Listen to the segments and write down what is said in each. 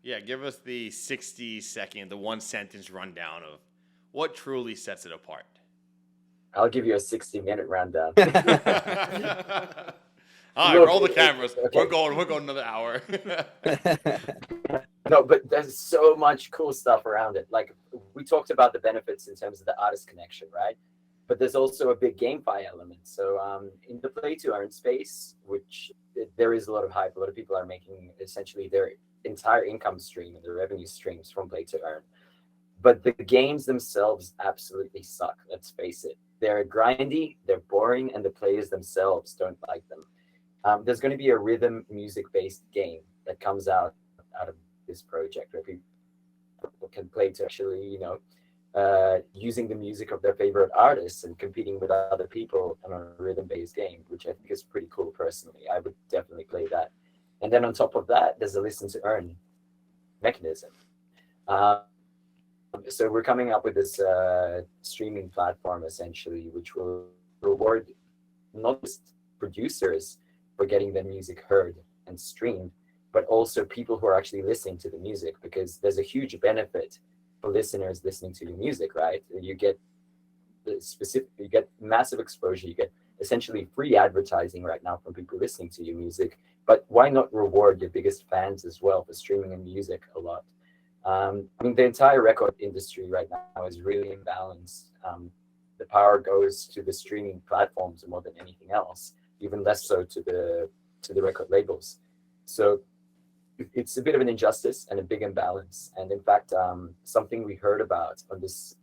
Yeah, give us the 60-second, the one-sentence rundown of what truly sets it apart. I'll give you a 60-minute rundown. All right, roll the cameras. Okay. We're going another hour. No, but there's so much cool stuff around it. Like, we talked about the benefits in terms of the artist connection, right? But there's also a big GameFi element. So in the play to earn space, which there is a lot of hype, a lot of people are making essentially their entire income stream and their revenue streams from play to earn. But the games themselves absolutely suck, let's face it. They're grindy, they're boring, and the players themselves don't like them. There's going to be a rhythm music-based game that comes out of this project where people can play to actually, using the music of their favorite artists and competing with other people on a rhythm-based game, which I think is pretty cool personally. I would definitely play that. And then on top of that, there's a listen to earn mechanism. So we're coming up with this streaming platform essentially, which will reward not just producers for getting their music heard and streamed, but also people who are actually listening to the music, because there's a huge benefit for listeners listening to your music, right? You get massive exposure, you get essentially free advertising right now from people listening to your music. But why not reward your biggest fans as well for streaming your music a lot? The entire record industry right now is really imbalanced. The power goes to the streaming platforms more than anything else, even less so to the record labels. So it's a bit of an injustice and a big imbalance. And in fact, something we heard about on this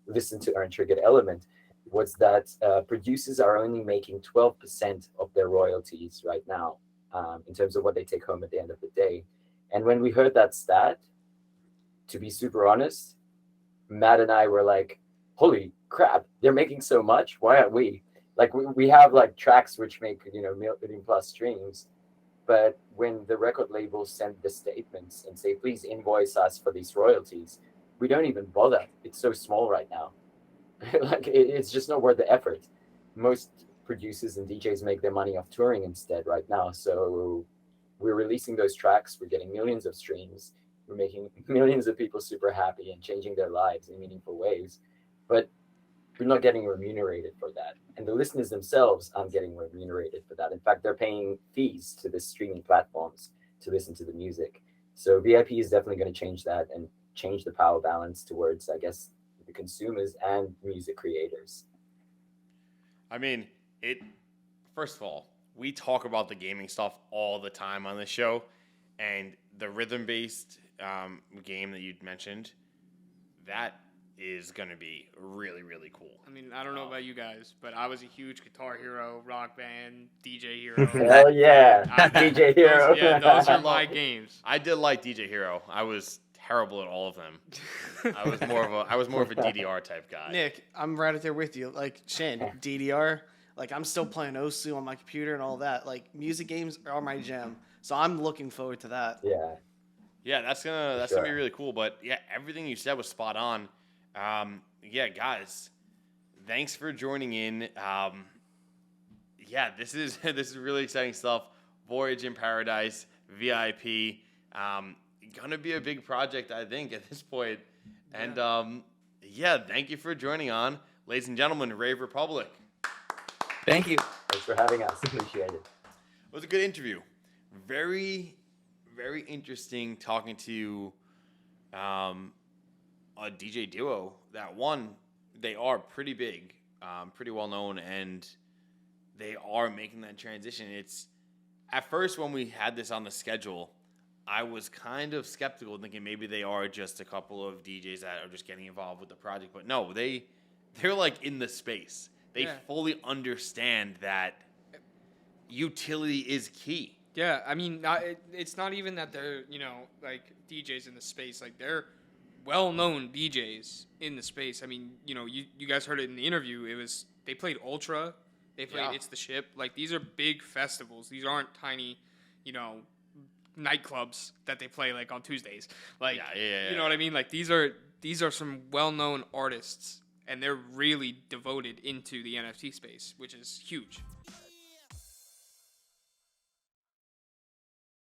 listen to earn triggered element was that producers are only making 12% of their royalties right now in terms of what they take home at the end of the day. And when we heard that stat, to be super honest, Matt and I were like, holy crap, they're making so much. Why aren't we? Like, we have like tracks which make, million plus streams. But when the record labels send the statements and say, please invoice us for these royalties, we don't even bother. It's so small right now. Like, it's just not worth the effort. Most producers and DJs make their money off touring instead right now. So we're releasing those tracks. We're getting millions of streams. We're making millions of people super happy and changing their lives in meaningful ways. But we're not getting remunerated for that. And the listeners themselves aren't getting remunerated for that. In fact, they're paying fees to the streaming platforms to listen to the music. So VIP is definitely going to change that and change the power balance towards, I guess, the consumers and music creators. First of all, we talk about the gaming stuff all the time on this show, and the rhythm-based game that you'd mentioned, that is going to be really, really cool. I don't know about you guys, but I was a huge Guitar Hero, Rock Band, DJ Hero. Hell yeah, DJ Hero. Those are my games. I did like DJ Hero. I was terrible at all of them. I was more of a DDR type guy. Nick, I'm right there with you. Like Shin, DDR. Like, I'm still playing Osu on my computer and all that. Like, music games are my jam, so I'm looking forward to that. Yeah, that's gonna be really cool. But yeah, everything you said was spot on. Guys, thanks for joining in. This is really exciting stuff. Voyage in Paradise, VIP, gonna be a big project, I think, at this point. And thank you for joining on, ladies and gentlemen, Rave Republic. Thank you. Thanks for having us. Appreciate it. It was a good interview. Very, very interesting talking to a DJ duo that, one, they are pretty big, pretty well known, and they are making that transition. It's at first when we had this on the schedule, I was kind of skeptical, thinking maybe they are just a couple of DJs that are just getting involved with the project. But no, they're like in the space. They fully understand that utility is key. Yeah, it's not even that they're, like DJs in the space. Like, they're well-known DJs in the space. You guys heard it in the interview. They played Ultra. They played It's the Ship. Like, these are big festivals. These aren't tiny, nightclubs that they play, like, on Tuesdays. Like, you know what I mean? Like, these are some well-known artists, and they're really devoted into the NFT space, which is huge.